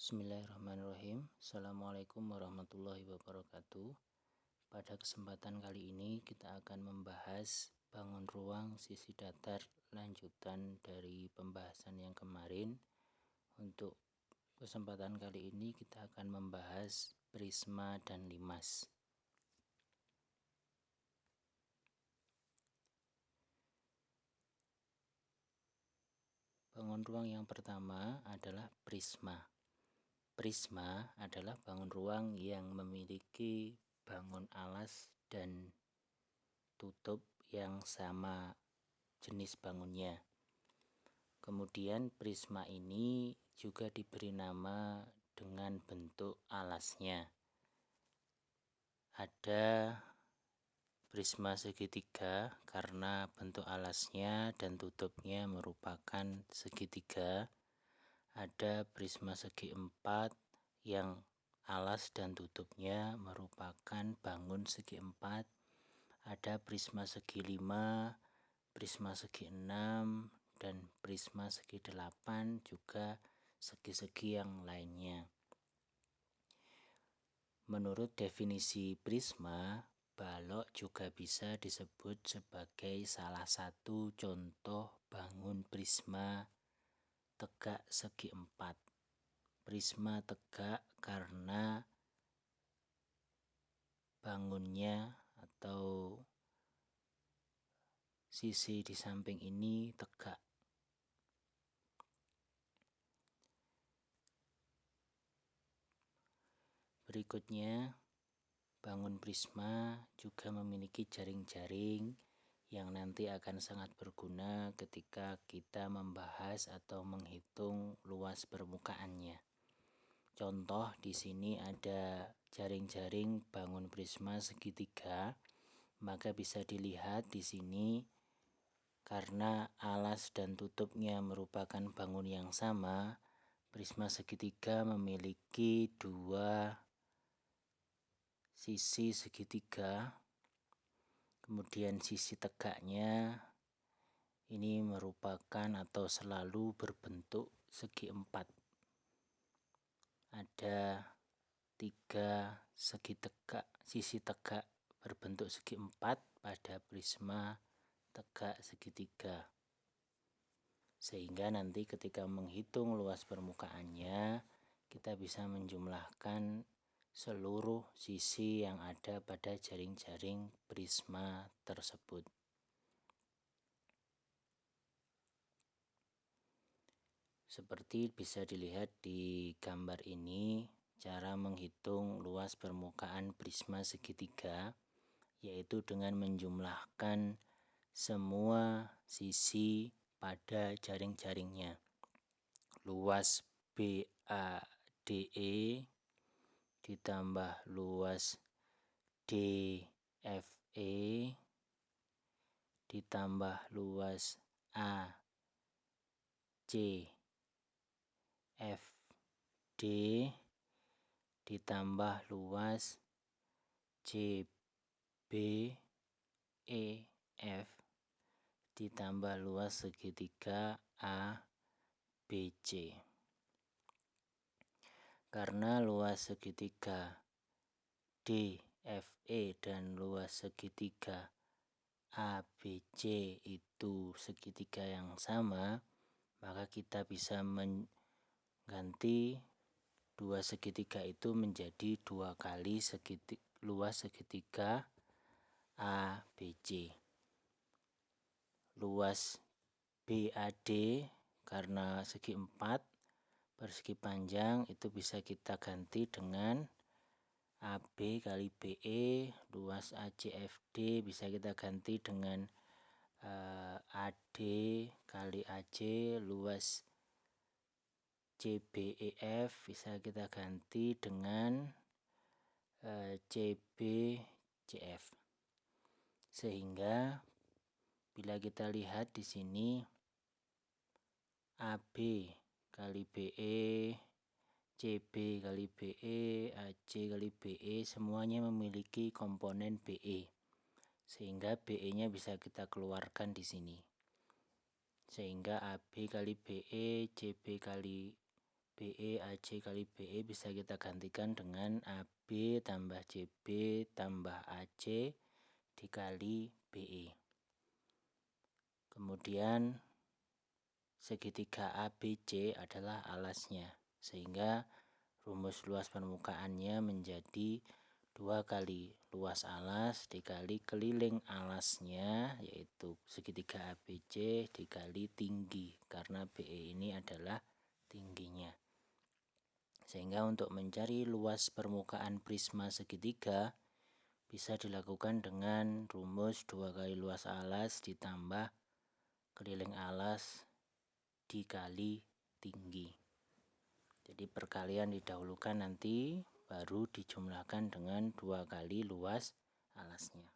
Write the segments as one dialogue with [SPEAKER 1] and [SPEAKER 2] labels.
[SPEAKER 1] Bismillahirrahmanirrahim. Assalamualaikum warahmatullahi wabarakatuh. Pada kesempatan kali ini kita akan membahas bangun ruang sisi datar lanjutan dari pembahasan yang kemarin. Untuk kesempatan kali ini kita akan membahas prisma dan limas. Bangun ruang yang pertama adalah prisma. Prisma adalah bangun ruang yang memiliki bangun alas dan tutup yang sama jenis bangunnya. Kemudian prisma ini juga diberi nama dengan bentuk alasnya. Ada prisma segitiga karena bentuk alasnya dan tutupnya merupakan segitiga. Ada prisma segi empat yang alas dan tutupnya merupakan bangun segi empat. Ada prisma segi 5, prisma segi 6, dan prisma segi 8, juga segi-segi yang lainnya. Menurut definisi prisma, balok juga bisa disebut sebagai salah satu contoh bangun prisma tegak segi 4. Prisma tegak karena bangunnya atau sisi di samping ini tegak. Berikutnya, bangun prisma juga memiliki jaring-jaring yang nanti akan sangat berguna ketika kita membahas atau menghitung luas permukaannya. Contoh di sini ada jaring-jaring bangun prisma segitiga, maka bisa dilihat di sini karena alas dan tutupnya merupakan bangun yang sama. Prisma segitiga memiliki dua sisi segitiga, kemudian sisi tegaknya ini merupakan atau selalu berbentuk segi 4. Ada 3 sisi tegak berbentuk segi 4 pada prisma tegak segitiga, sehingga nanti ketika menghitung luas permukaannya kita bisa menjumlahkan seluruh sisi yang ada pada jaring-jaring prisma tersebut. Seperti bisa dilihat di gambar ini, cara menghitung luas permukaan prisma segitiga yaitu dengan menjumlahkan semua sisi pada jaring-jaringnya. Luas BADE ditambah luas DFE ditambah luas ACFD ditambah luas JBEF ditambah luas segitiga ABC. Karena luas segitiga DFE dan luas segitiga ABC itu segitiga yang sama, maka kita bisa mengganti dua segitiga itu menjadi 2 kali luas segitiga ABC. Luas BAD karena segi 4 persegi panjang itu bisa kita ganti dengan AB kali BE. Luas ACFD bisa kita ganti dengan AD kali AC. Luas CBEF bisa kita ganti dengan CBCF. Sehingga bila kita lihat di sini AB kali BE, CB kali BE, AC kali BE semuanya memiliki komponen BE. Sehingga BE-nya bisa kita keluarkan di sini. Sehingga AB kali BE, CB kali BE AC kali BE bisa kita gantikan dengan AB tambah CB tambah AC dikali BE. Kemudian segitiga ABC adalah alasnya, sehingga rumus luas permukaannya menjadi 2 kali luas alas dikali keliling alasnya, yaitu segitiga ABC dikali tinggi, karena BE ini adalah tingginya. Sehingga untuk mencari luas permukaan prisma segitiga bisa dilakukan dengan rumus 2 kali luas alas ditambah keliling alas dikali tinggi. Jadi perkalian didahulukan, nanti baru dijumlahkan dengan 2 kali luas alasnya.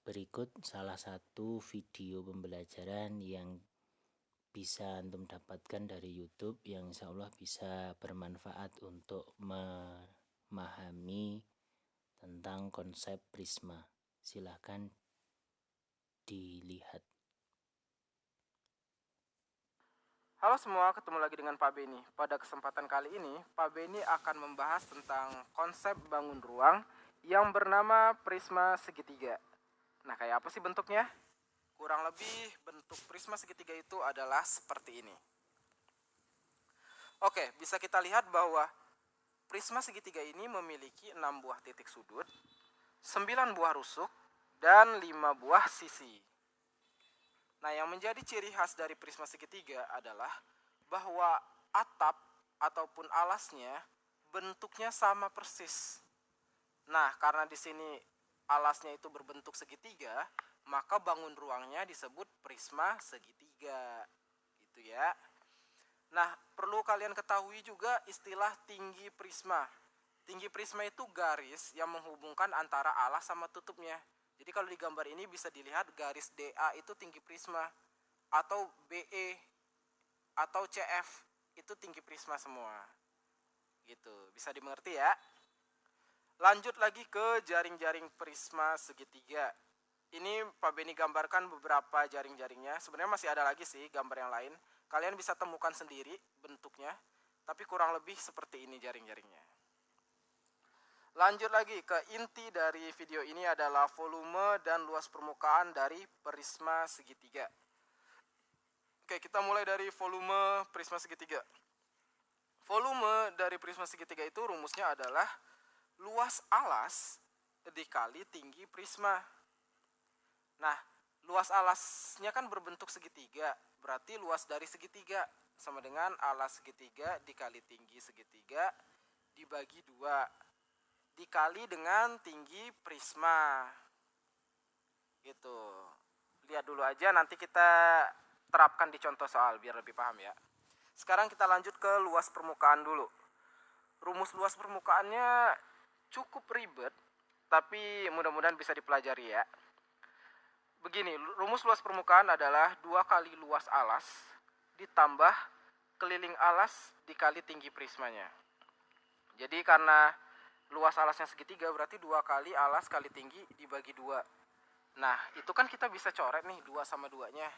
[SPEAKER 1] Berikut salah satu video pembelajaran yang bisa antum dapatkan dari YouTube, yang insya Allah bisa bermanfaat untuk memahami tentang konsep prisma. Silahkan dilihat.
[SPEAKER 2] Halo semua, ketemu lagi dengan Pak Beni. Pada kesempatan kali ini, Pak Beni akan membahas tentang konsep bangun ruang yang bernama prisma segitiga. Nah, kayak apa sih bentuknya? Kurang lebih bentuk prisma segitiga itu adalah seperti ini. Oke, bisa kita lihat bahwa prisma segitiga ini memiliki 6 buah titik sudut, 9 buah rusuk, dan 5 buah sisi. Nah, yang menjadi ciri khas dari prisma segitiga adalah bahwa atap ataupun alasnya bentuknya sama persis. Nah, karena di sini alasnya itu berbentuk segitiga, maka bangun ruangnya disebut prisma segitiga. Gitu ya. Nah, perlu kalian ketahui juga istilah tinggi prisma. Tinggi prisma itu garis yang menghubungkan antara alas sama tutupnya. Jadi kalau di gambar ini bisa dilihat garis DA itu tinggi prisma, atau BE atau CF itu tinggi prisma semua. Gitu, bisa dimengerti ya. Lanjut lagi ke jaring-jaring prisma segitiga. Ini Pak Beni gambarkan beberapa jaring-jaringnya. Sebenarnya masih ada lagi sih gambar yang lain. Kalian bisa temukan sendiri bentuknya, tapi kurang lebih seperti ini jaring-jaringnya. Lanjut lagi ke inti dari video ini adalah volume dan luas permukaan dari prisma segitiga. Oke, kita mulai dari volume prisma segitiga. Volume dari prisma segitiga itu rumusnya adalah luas alas dikali tinggi prisma. Nah, luas alasnya kan berbentuk segitiga, berarti luas dari segitiga sama dengan alas segitiga dikali tinggi segitiga dibagi 2 dikali dengan tinggi prisma. Gitu. Lihat dulu aja, nanti kita terapkan di contoh soal biar lebih paham ya. Sekarang kita lanjut ke luas permukaan dulu. Rumus luas permukaannya cukup ribet, tapi mudah-mudahan bisa dipelajari ya. Begini, rumus luas permukaan adalah 2 kali luas alas ditambah keliling alas dikali tinggi prismanya. Jadi karena luas alasnya segitiga, berarti 2 kali alas kali tinggi dibagi 2. Nah, itu kan kita bisa coret nih 2 sama 2-nya.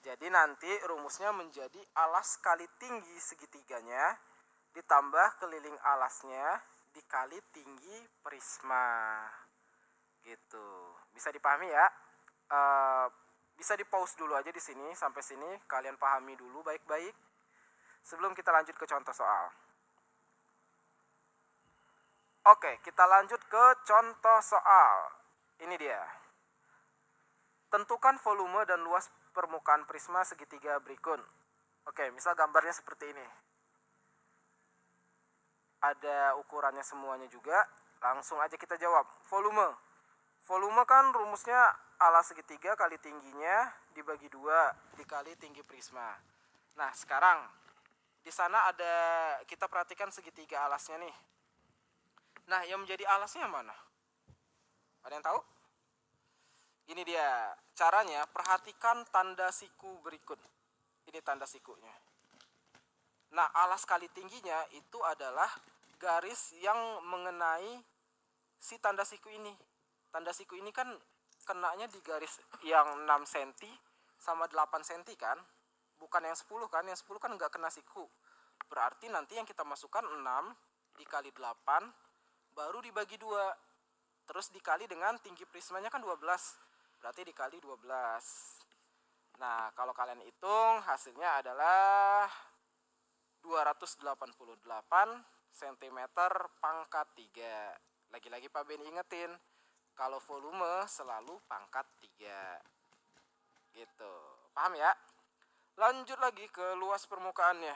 [SPEAKER 2] Jadi nanti rumusnya menjadi alas kali tinggi segitiganya ditambah keliling alasnya dikali tinggi prisma. Gitu. Bisa dipahami ya? Bisa di pause dulu aja di sini, sampai sini kalian pahami dulu baik-baik sebelum kita lanjut ke contoh soal. Oke, kita lanjut ke contoh soal. Ini dia. Tentukan volume dan luas permukaan prisma segitiga berikut. Oke, misal gambarnya seperti ini. Ada ukurannya semuanya juga. Langsung aja kita jawab. Volume. Volume kan rumusnya alas segitiga kali tingginya dibagi 2 dikali tinggi prisma. Nah, sekarang di sana ada, kita perhatikan segitiga alasnya nih. Nah, yang menjadi alasnya mana? Ada yang tahu? Ini dia caranya, perhatikan tanda siku berikut. Ini tanda sikunya. Nah, alas kali tingginya itu adalah garis yang mengenai si tanda siku ini. Tanda siku ini kan kenanya di garis yang 6 cm sama 8 cm kan. bukan yang 10 kan, yang 10 kan nggak kena siku. Berarti nanti yang kita masukkan 6 dikali 8 baru dibagi 2. Terus dikali dengan tinggi prismanya kan 12. Berarti dikali 12. Nah, kalau kalian hitung hasilnya adalah 288 cm pangkat 3. Lagi-lagi Pak Ben ingetin, kalau volume selalu pangkat 3. Gitu. Paham ya? Lanjut lagi ke luas permukaannya.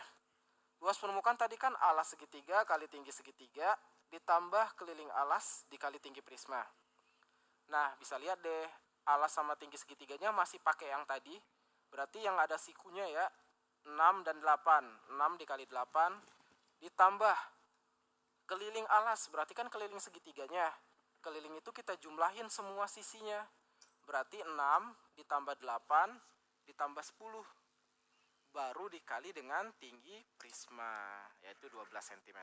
[SPEAKER 2] Luas permukaan tadi kan alas segitiga kali tinggi segitiga ditambah keliling alas dikali tinggi prisma. Nah, bisa lihat deh, alas sama tinggi segitiganya masih pakai yang tadi. Berarti yang ada sikunya ya, 6 dan 8. 6 dikali 8 ditambah keliling alas, berarti kan keliling segitiganya. Keliling itu kita jumlahin semua sisinya. Berarti 6 ditambah 8 ditambah 10. Baru dikali dengan tinggi prisma, yaitu 12 cm.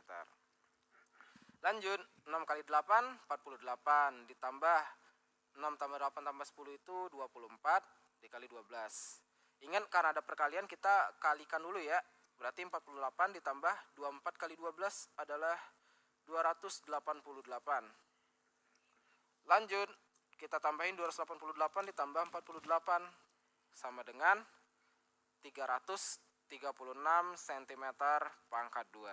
[SPEAKER 2] Lanjut, 6 kali 8, 48. Ditambah 6 tambah 8 tambah 10 itu 24 dikali 12. Ingat karena ada perkalian kita kalikan dulu ya. Berarti 48 ditambah 24 kali 12 adalah 288. Lanjut, kita tambahin 288 ditambah 48 sama dengan 336 cm pangkat 2.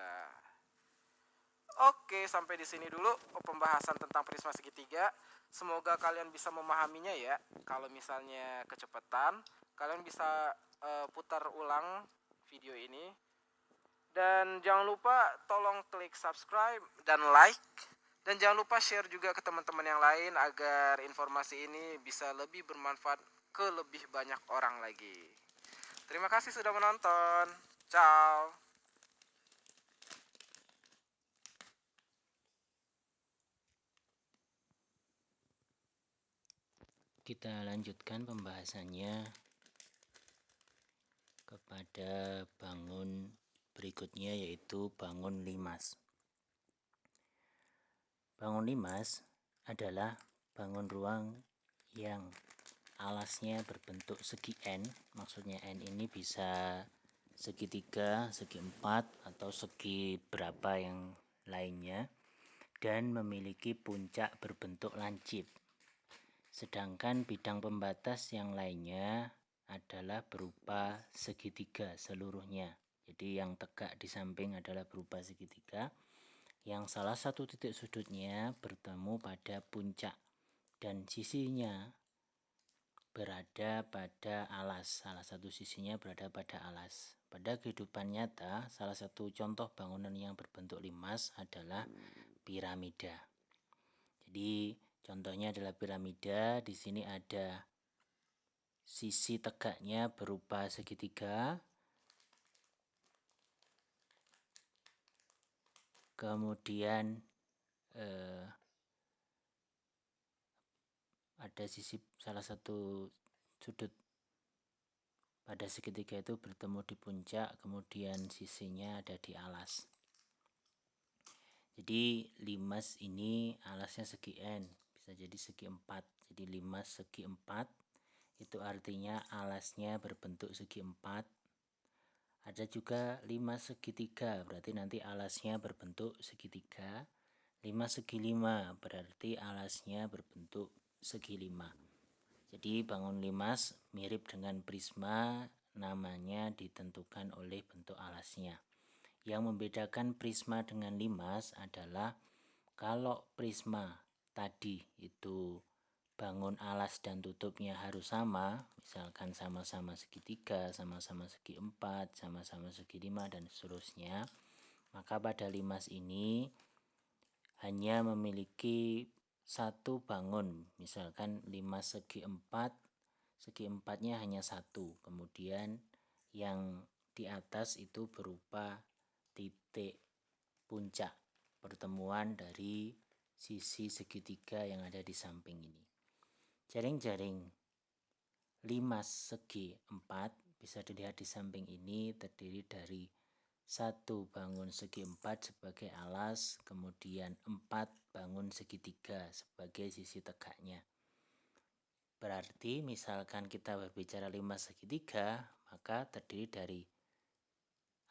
[SPEAKER 2] Oke, sampai di sini dulu pembahasan tentang prisma segitiga. Semoga kalian bisa memahaminya ya. Kalau misalnya kecepatan, kalian bisa putar ulang video ini. Dan jangan lupa tolong klik subscribe dan like. Dan jangan lupa share juga ke teman-teman yang lain agar informasi ini bisa lebih bermanfaat ke lebih banyak orang lagi. Terima kasih sudah menonton. Ciao.
[SPEAKER 1] Kita lanjutkan pembahasannya kepada bangun berikutnya, yaitu bangun limas. Bangun limas adalah bangun ruang yang alasnya berbentuk segi N. Maksudnya N ini bisa segitiga, segi empat, atau segi berapa yang lainnya, dan memiliki puncak berbentuk lancip. Sedangkan bidang pembatas yang lainnya adalah berupa segitiga seluruhnya. Jadi yang tegak di samping adalah berupa segitiga, yang salah satu titik sudutnya bertemu pada puncak dan sisinya berada pada alas. Salah satu sisinya berada pada alas. Pada kehidupan nyata, salah satu contoh bangunan yang berbentuk limas adalah piramida. Jadi contohnya adalah piramida. Di sini ada sisi tegaknya berupa segitiga, kemudian ada sisi salah satu sudut pada segitiga itu bertemu di puncak, kemudian sisinya ada di alas. Jadi limas ini alasnya segi N, bisa jadi segi 4. Jadi limas segi 4 itu artinya alasnya berbentuk segi 4. Ada juga limas segitiga, berarti nanti alasnya berbentuk segitiga. Limas segi 5 berarti alasnya berbentuk segi 5. Jadi bangun limas mirip dengan prisma, namanya ditentukan oleh bentuk alasnya. Yang membedakan prisma dengan limas adalah kalau prisma tadi itu bangun alas dan tutupnya harus sama, misalkan sama-sama segitiga, sama-sama segi 4, sama-sama segi 5, dan seterusnya, maka pada limas ini hanya memiliki satu bangun. Misalkan limas segi 4, segi 4-nya hanya satu, kemudian yang di atas itu berupa titik puncak pertemuan dari sisi segitiga yang ada di samping ini. Jaring-jaring limas segi 4 bisa dilihat di samping ini terdiri dari satu bangun segi 4 sebagai alas, kemudian 4 bangun segitiga sebagai sisi tegaknya. Berarti misalkan kita berbicara limas segitiga, maka terdiri dari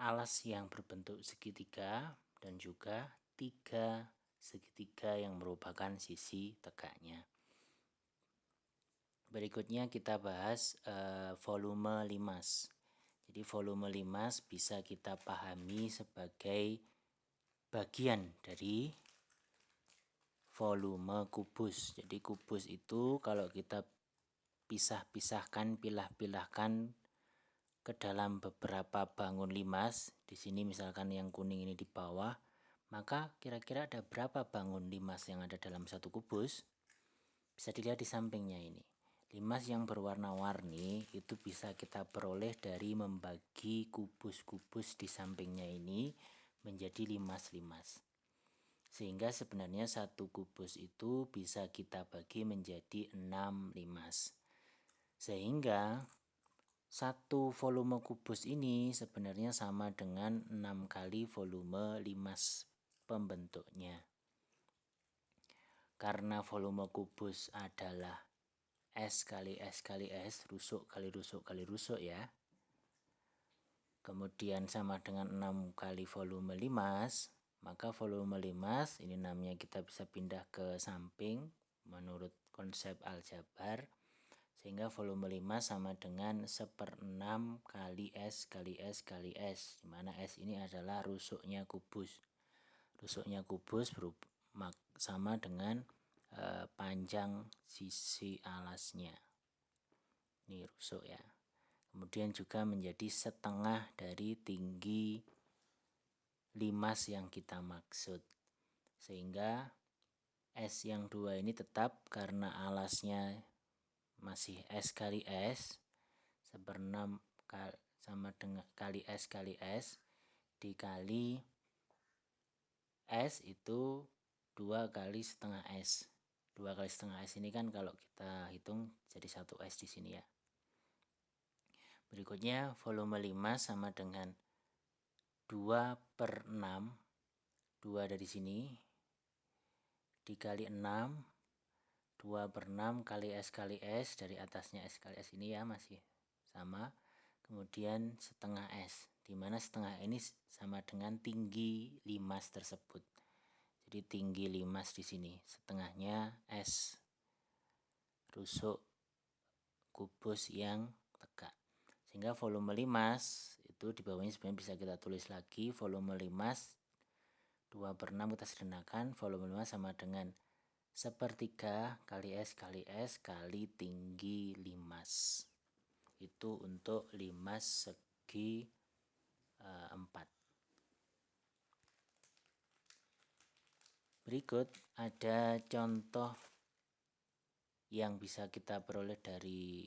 [SPEAKER 1] alas yang berbentuk segitiga dan juga 3 segitiga yang merupakan sisi tegaknya. Berikutnya kita bahas volume limas. Jadi volume limas bisa kita pahami sebagai bagian dari volume kubus. Jadi kubus itu kalau kita pisah-pisahkan, pilah-pilahkan ke dalam beberapa bangun limas, di sini misalkan yang kuning ini di bawah, maka kira-kira ada berapa bangun limas yang ada dalam satu kubus? Bisa dilihat di sampingnya ini. Limas yang berwarna-warni itu bisa kita peroleh dari membagi kubus-kubus di sampingnya ini menjadi limas-limas. Sehingga sebenarnya satu kubus itu bisa kita bagi menjadi 6 limas. Sehingga satu volume kubus ini sebenarnya sama dengan 6 kali volume limas pembentuknya. Karena volume kubus adalah S kali S kali S, rusuk kali rusuk kali rusuk ya. Kemudian sama dengan 6 kali volume limas, maka volume limas ini namanya kita bisa pindah ke samping menurut konsep aljabar. Sehingga volume limas sama dengan 1/6 kali S kali S kali S, dimana S ini adalah rusuknya kubus. Rusuknya kubus sama dengan panjang sisi alasnya. Ini rusuk ya. Kemudian juga menjadi setengah dari tinggi limas yang kita maksud. Sehingga S yang 2 ini tetap karena alasnya masih S kali S, 1/6 sama dengan kali S kali S dikali S itu 2 kali setengah S. 2 kali setengah S ini kan kalau kita hitung jadi 1 S di sini ya. Berikutnya volume limas sama dengan 2/6, 2 dari sini dikali 6, 2/6 kali S kali S, dari atasnya S kali S ini ya masih sama. Kemudian setengah S, dimana setengah ini sama dengan tinggi limas tersebut. Jadi tinggi limas di sini, setengahnya S, rusuk kubus yang tegak. Sehingga volume limas itu di bawahnya sebenarnya bisa kita tulis lagi, volume limas 2/6 kita sederhanakan, volume limas sama dengan 1/3 kali S kali S kali tinggi limas. Itu untuk limas segi 4. Berikut ada contoh yang bisa kita peroleh dari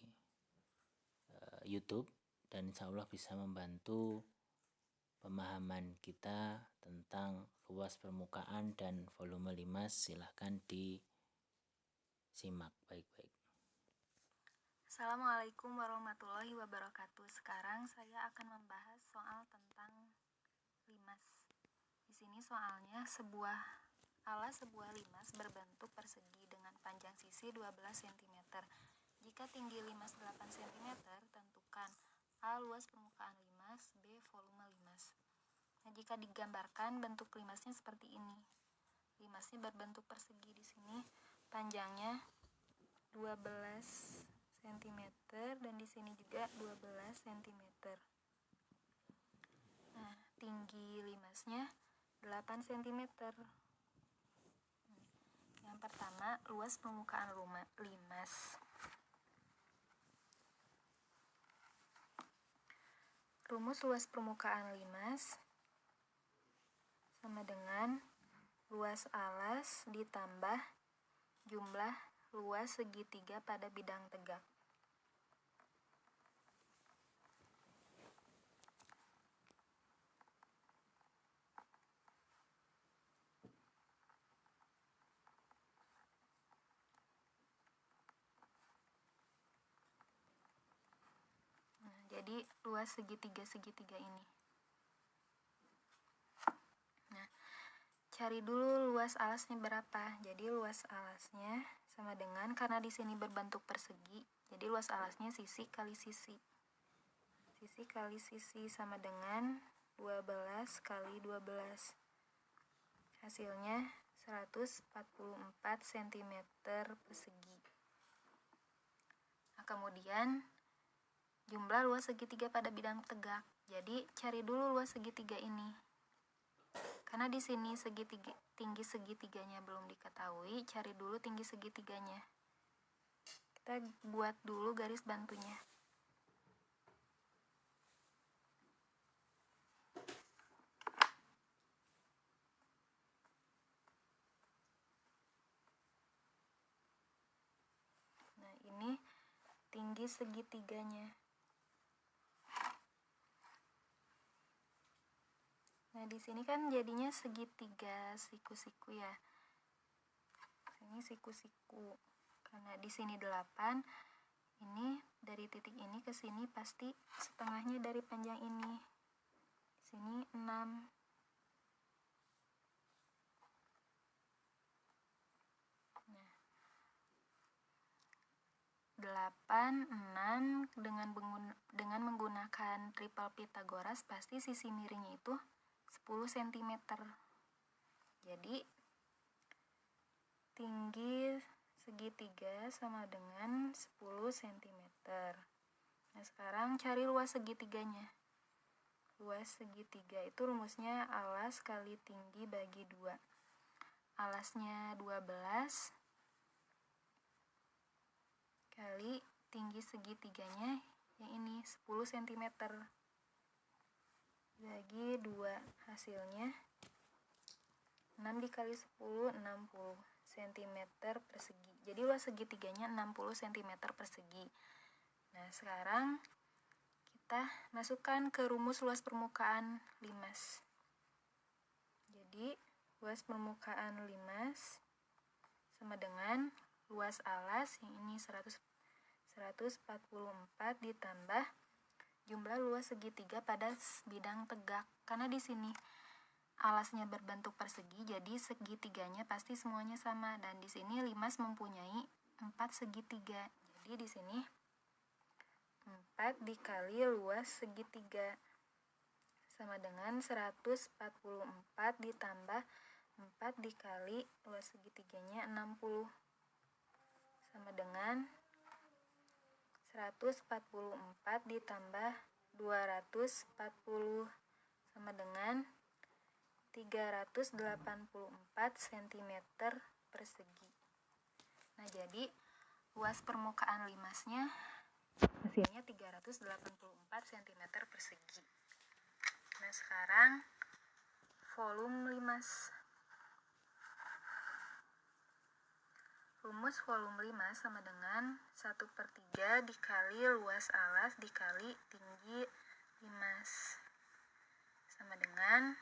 [SPEAKER 1] YouTube dan insya Allah bisa membantu pemahaman kita tentang luas permukaan dan volume limas. Silahkan disimak baik-baik.
[SPEAKER 3] Assalamualaikum warahmatullahi wabarakatuh. Sekarang saya akan membahas soal tentang limas. Di sini soalnya alas sebuah limas berbentuk persegi dengan panjang sisi 12 cm. Jika tinggi limas 8 cm, tentukan A. Luas permukaan limas, B. Volume limas. Nah, jika digambarkan bentuk limasnya seperti ini. Limasnya berbentuk persegi di sini, panjangnya 12 cm dan di sini juga 12 cm. Nah, tinggi limasnya 8 cm. Yang pertama, luas permukaan limas. Rumus luas permukaan limas sama dengan luas alas ditambah jumlah luas segitiga pada bidang tegak. Jadi luas segitiga ini. Nah, cari dulu luas alasnya berapa. Jadi luas alasnya sama dengan, karena di sini berbentuk persegi, jadi luas alasnya sisi kali sisi. Sisi kali sisi sama dengan 12 kali 12. Hasilnya 144 cm persegi. Nah, kemudian jumlah luas segitiga pada bidang tegak. Jadi cari dulu luas segitiga ini. Karena di sini tinggi segitiganya belum diketahui, cari dulu tinggi segitiganya. Kita buat dulu garis bantunya. Nah, ini tinggi segitiganya. Nah, di sini kan jadinya segitiga siku-siku ya. Ini siku-siku. Karena di sini 8, ini dari titik ini ke sini pasti setengahnya dari panjang ini. Di sini 6. Nah, 8, 6 dengan menggunakan triple Pythagoras pasti sisi miringnya itu 10 cm. Jadi tinggi segitiga sama dengan 10 cm. Nah, sekarang cari luas segitiganya. Luas segitiga itu rumusnya alas kali tinggi bagi 2. Alasnya 12 kali tinggi segitiganya yang ini 10 cm bagi 2. Hasilnya 6 dikali 10, 60 cm persegi. Jadi luas segitiganya 60 cm persegi. Nah, sekarang kita masukkan ke rumus luas permukaan limas. Jadi luas permukaan limas sama dengan luas alas yang ini 144 ditambah jumlah luas segitiga pada bidang tegak. Karena di sini alasnya berbentuk persegi, jadi segitiganya pasti semuanya sama, dan di sini limas mempunyai 4 segitiga. Jadi di sini 4 dikali luas segitiga sama dengan 144 ditambah 4 dikali luas segitiganya 60 sama dengan 144 ditambah 240 sama dengan 384 cm persegi. Nah, jadi luas permukaan limasnya hasilnya 384 cm persegi. Nah, sekarang volume limas. Rumus volume limas sama dengan 1/3 dikali luas alas dikali tinggi limas. Sama dengan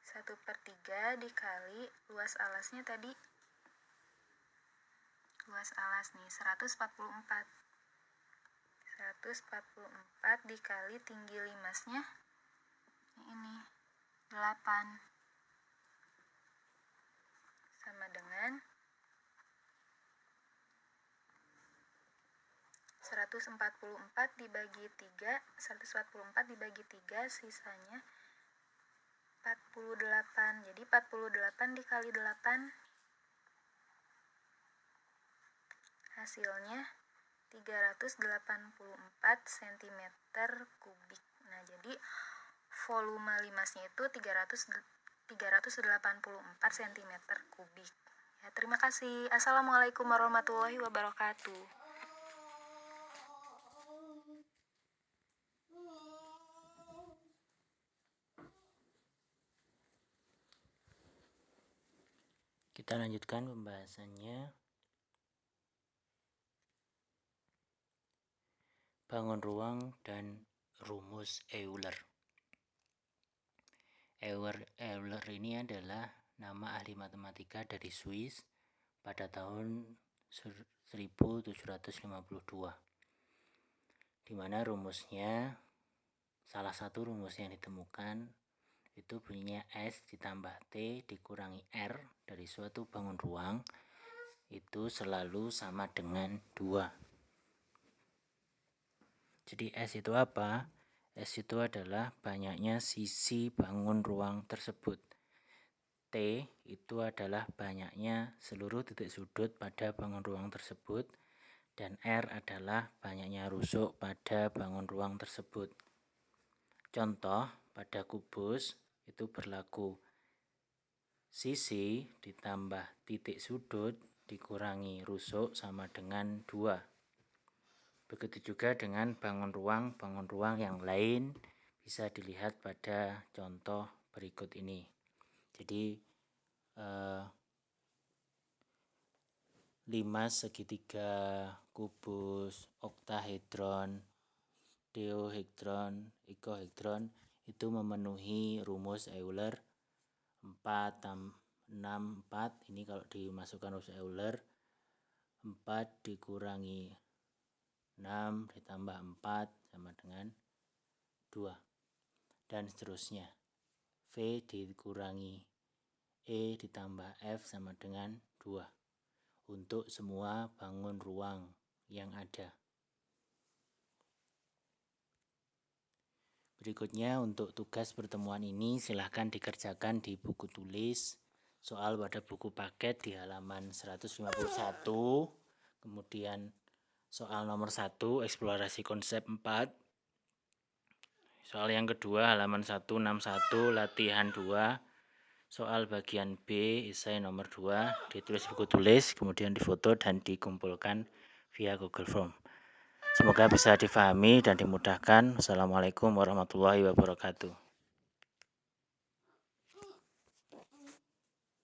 [SPEAKER 3] 1/3 dikali luas alasnya tadi. Luas alas nih 144. 144 dikali tinggi limasnya ini 8. Sama dengan 144 dibagi 3, 144 dibagi 3 sisanya 48. Jadi 48 dikali 8 hasilnya 384 cm kubik. Nah, jadi volume limasnya itu 384 cm kubik. Ya, terima kasih. Assalamualaikum warahmatullahi wabarakatuh.
[SPEAKER 1] Kita lanjutkan pembahasannya. Bangun ruang dan rumus Euler. Euler ini adalah nama ahli matematika dari Swiss pada tahun 1752, di mana rumusnya, salah satu rumus yang ditemukan itu bunyinya S ditambah T dikurangi R dari suatu bangun ruang itu selalu sama dengan 2. Jadi S itu apa? S itu adalah banyaknya sisi bangun ruang tersebut. T itu adalah banyaknya seluruh titik sudut pada bangun ruang tersebut. Dan R adalah banyaknya rusuk pada bangun ruang tersebut. Contoh, pada kubus itu berlaku sisi ditambah titik sudut dikurangi rusuk sama dengan 2. Begitu juga dengan bangun ruang yang lain bisa dilihat pada contoh berikut ini. Jadi limas segitiga, kubus, oktahedron, deohedron, ikohedron itu memenuhi rumus Euler 4, 6, 4. Ini kalau dimasukkan rumus Euler 4 dikurangi 6 ditambah 4 sama dengan 2. Dan seterusnya. V dikurangi E ditambah F sama dengan 2. Untuk semua bangun ruang yang ada. Berikutnya untuk tugas pertemuan ini silahkan dikerjakan di buku tulis. Soal pada buku paket di halaman 151. Kemudian soal nomor 1 eksplorasi konsep 4. Soal yang kedua halaman 161 latihan 2. Soal bagian B esai nomor 2 ditulis buku tulis, kemudian difoto dan dikumpulkan via Google Form. Semoga bisa difahami dan dimudahkan. Assalamualaikum warahmatullahi wabarakatuh.